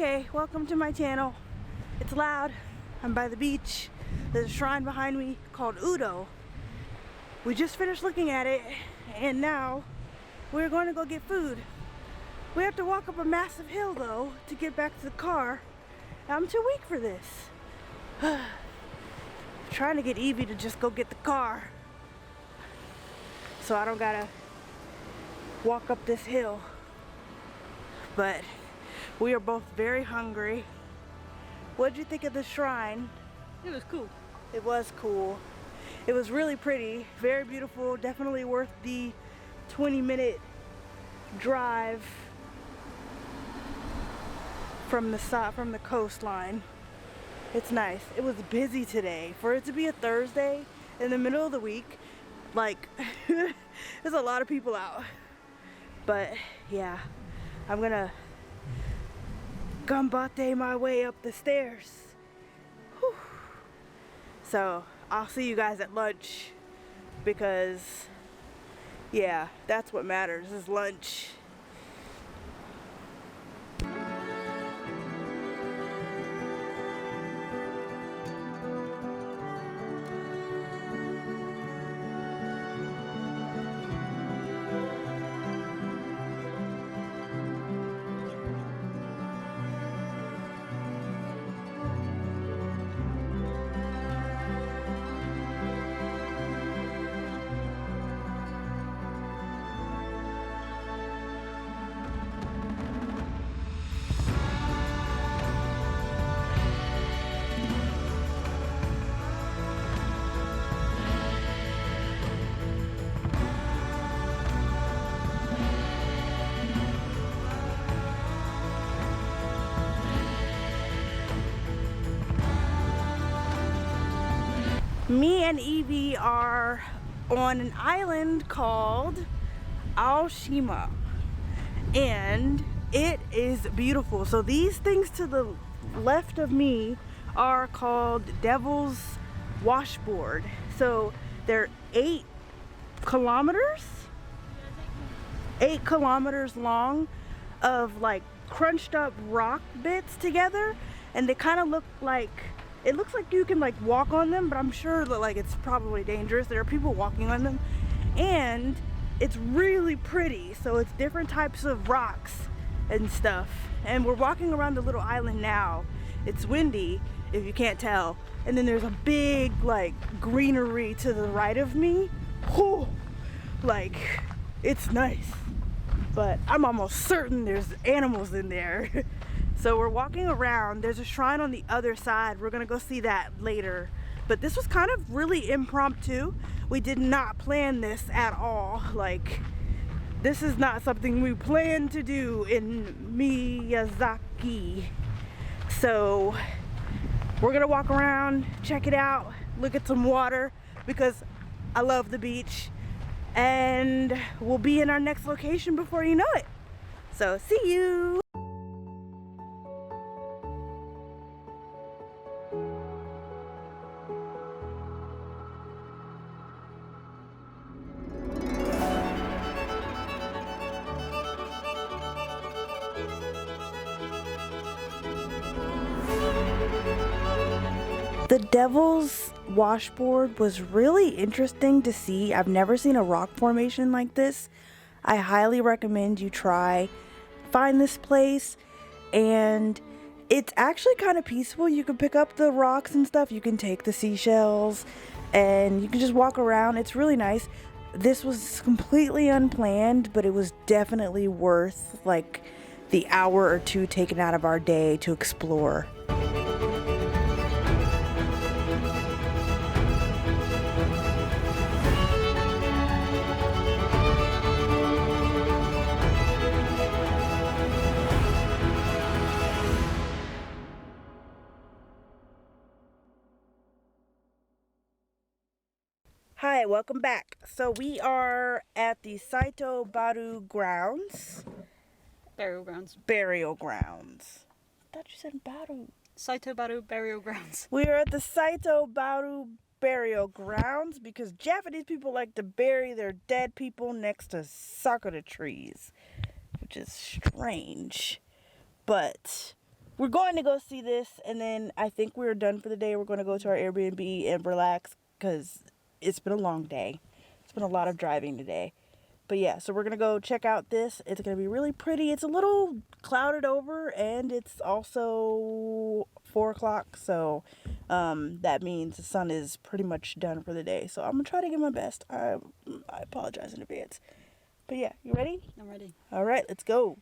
Okay, welcome to my channel. It's loud. I'm by the beach. There's a shrine behind me called Udo. We just finished looking at it and now we're going to go get food. We have to walk up a massive hill though to get back to the car. I'm too weak for this. Trying to get Evie to just go get the car so I don't gotta walk up this hill. But we are both very hungry. What did you think of the shrine? It was cool. It was cool. It was really pretty, very beautiful, definitely worth the 20-minute drive from the coastline. It's nice. It was busy today. For it to be a Thursday in the middle of the week, like there's a lot of people out. But yeah, I'm gonna gambate my way up the stairs. Whew. So I'll see you guys at lunch because yeah, that's what matters is lunch. Me and Evie are on an island called Aoshima and it is beautiful. So these things to the left of me are called Devil's Washboard. So they're 8 kilometers long of like crunched up rock bits together, and they kind of look like, it looks like you can like walk on them, but I'm sure that like it's probably dangerous. There are people walking on them and it's really pretty. So it's different types of rocks and stuff. And we're walking around the little island now. It's windy if you can't tell. And then there's a big like greenery to the right of me. Whew, like it's nice, but I'm almost certain there's animals in there. So we're walking around. There's a shrine on the other side. We're gonna go see that later. But this was kind of really impromptu. We did not plan this at all. Like, this is not something we planned to do in Miyazaki. So we're gonna walk around, check it out, look at some water because I love the beach. And we'll be in our next location before you know it. So see you. The Devil's Washboard was really interesting to see. I've never seen a rock formation like this. I highly recommend you find this place, and it's actually kind of peaceful. You can pick up the rocks and stuff. You can take the seashells and you can just walk around. It's really nice. This was completely unplanned, but it was definitely worth like the hour or two taken out of our day to explore. Hi, welcome back. So we are at the Saito Baru grounds. Burial grounds. Burial grounds. I thought you said Baru. Saito Baru burial grounds. We are at the Saito Baru burial grounds because Japanese people like to bury their dead people next to sakura trees, which is strange. But we're going to go see this, and then I think we're done for the day. We're going to go to our Airbnb and relax because it's been a long day. It's been a lot of driving today. But yeah, so we're going to go check out this. It's going to be really pretty. It's a little clouded over, and it's also 4 o'clock. So that means the sun is pretty much done for the day. So I'm going to try to give my best. I apologize in advance. But yeah, you ready? I'm ready. All right, let's go.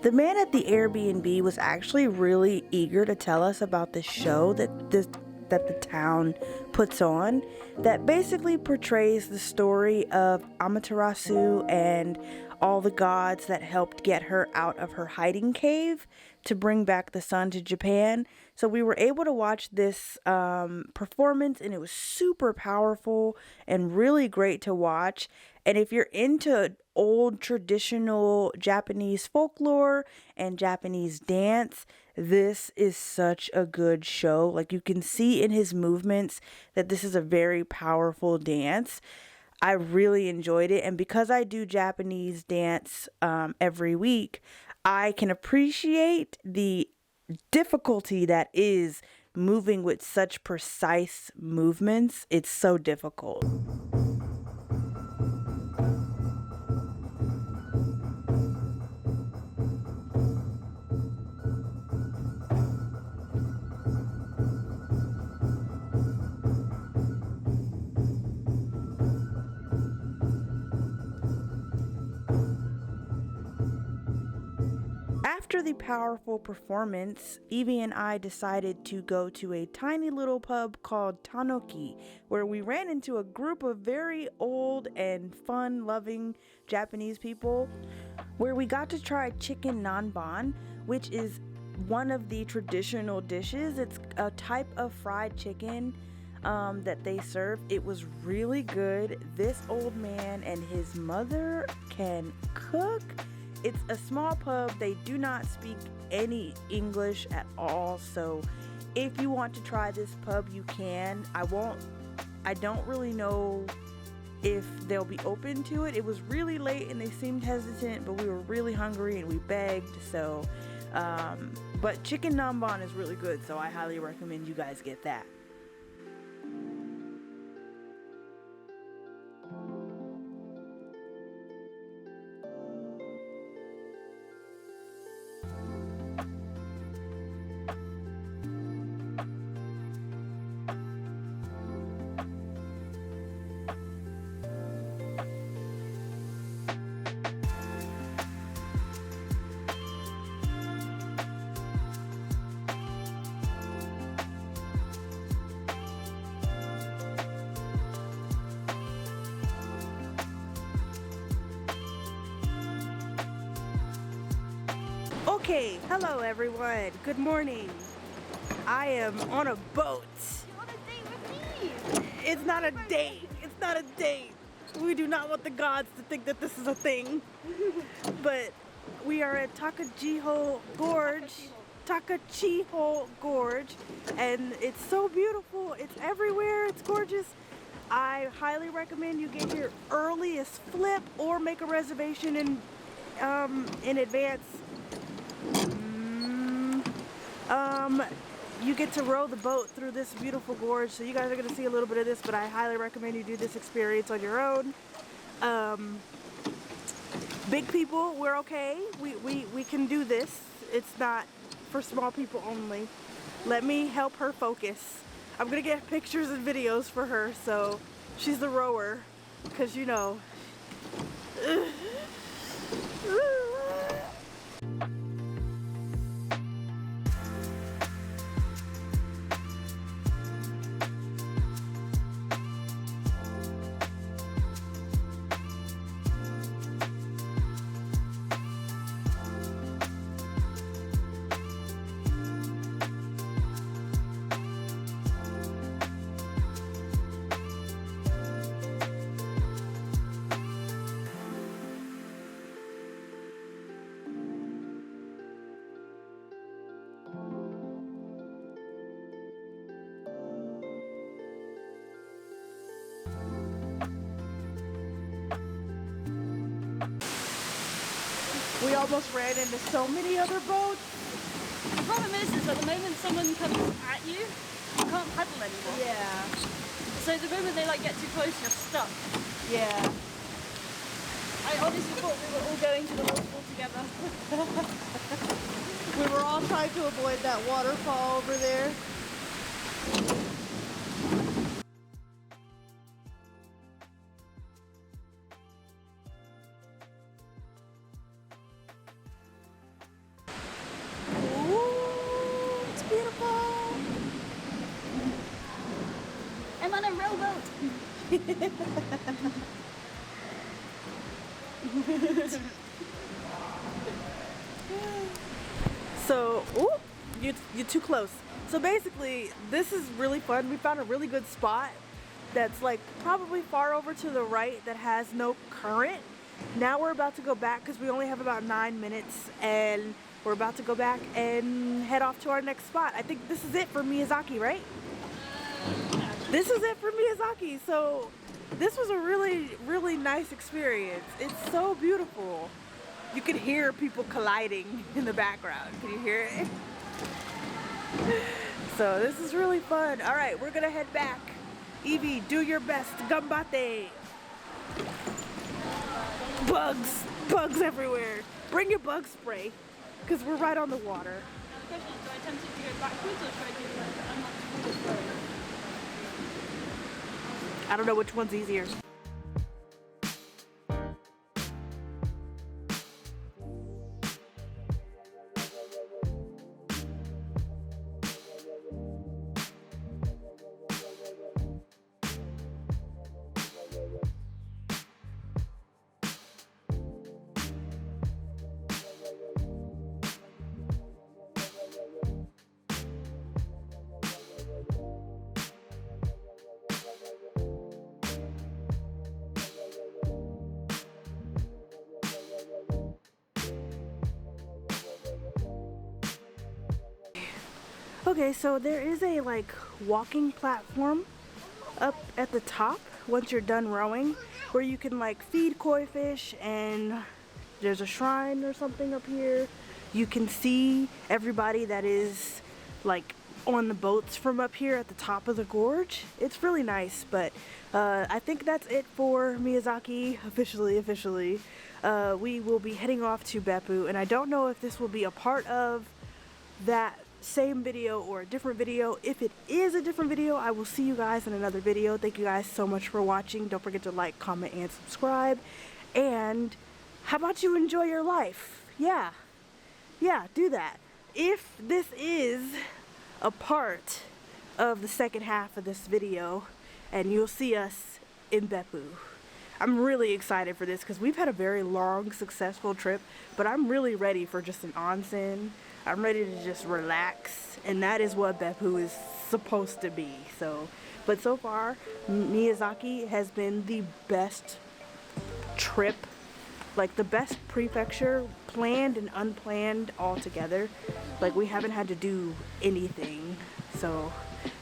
The man at the Airbnb was actually really eager to tell us about the show that the town puts on that basically portrays the story of Amaterasu and all the gods that helped get her out of her hiding cave to bring back the sun to Japan. So we were able to watch this performance, and it was super powerful and really great to watch. And if you're into old traditional Japanese folklore and Japanese dance, this is such a good show. Like, you can see in his movements that this is a very powerful dance. I really enjoyed it. And because I do Japanese dance every week, I can appreciate the difficulty that is moving with such precise movements. It's so difficult. After the powerful performance, Evie and I decided to go to a tiny little pub called Tanoki, where we ran into a group of very old and fun-loving Japanese people, where we got to try chicken nanban, which is one of the traditional dishes. It's a type of fried chicken that they serve. It was really good. This old man and his mother can cook. It's a small pub. They do not speak any English at all. So if you want to try this pub, you can. I don't really know if they'll be open to it. It was really late and they seemed hesitant, but we were really hungry and we begged. So but chicken namban is really good, so I highly recommend you guys get that. Okay, hello everyone. Good morning. I am on a boat. You want a date with me? It's not a date. It's not a date. We do not want the gods to think that this is a thing. But we are at Takachiho Gorge. Takachiho Gorge. And it's so beautiful. It's everywhere. It's gorgeous. I highly recommend you get here early as flip or make a reservation in advance. You get to row the boat through this beautiful gorge, so you guys are going to see a little bit of this, but I highly recommend you do this experience on your own. Big people, we're okay. We can do this. It's not for small people only. Let me help her focus. I'm going to get pictures and videos for her, so she's the rower, because you know. We almost ran into so many other boats. The problem is at the moment someone comes at you, you can't paddle anymore. Yeah. So the moment they like get too close, you're stuck. Yeah. I honestly thought we were all going to the waterfall together. We were all trying to avoid that waterfall over there. Ooh, it's beautiful. I'm on a rowboat. So, ooh, you're too close. So basically, this is really fun. We found a really good spot that's like probably far over to the right that has no current. Now we're about to go back because we only have about 9 minutes, and we're about to go back and head off to our next spot. I think this is it for Miyazaki, right? This is it for Miyazaki. So this was a really nice experience. It's so beautiful. You can hear people colliding in the background. Can you hear it? So this is really fun. All right, we're gonna head back. Evie, do your best. Gambate. Bugs everywhere. Bring your bug spray, because we're right on the water. The question is, do I attempt to go backwards or should I do like a much forward throw? I don't know which one's easier. Okay, so there is a like walking platform up at the top once you're done rowing, where you can like feed koi fish, and there's a shrine or something up here. You can see everybody that is like on the boats from up here at the top of the gorge. It's really nice, but I think that's it for Miyazaki officially. We will be heading off to Beppu, and I don't know if this will be a part of that same video or a different video. If it is a different video, I will see you guys in another video. Thank you guys so much for watching. Don't forget to like, comment, and subscribe. And how about you enjoy your life? Yeah, do that. If this is a part of the second half of this video, and you'll see us in Beppu. I'm really excited for this because we've had a very long, successful trip, but I'm really ready for just an onsen. I'm ready to just relax, and that is what Beppu is supposed to be. But so far, Miyazaki has been the best trip, like the best prefecture, planned and unplanned all together. Like, we haven't had to do anything. So,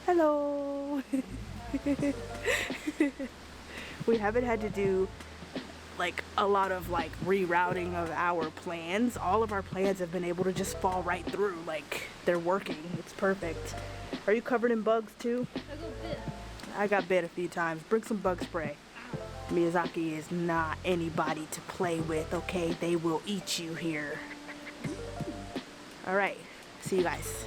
hello. We haven't had to do like a lot of like rerouting of our plans. All of our plans have been able to just fall right through. Like, they're working. It's perfect. Are you covered in bugs too? I got bit a few times. Bring some bug spray. Miyazaki is not anybody to play with, okay? They will eat you here. Alright, see you guys.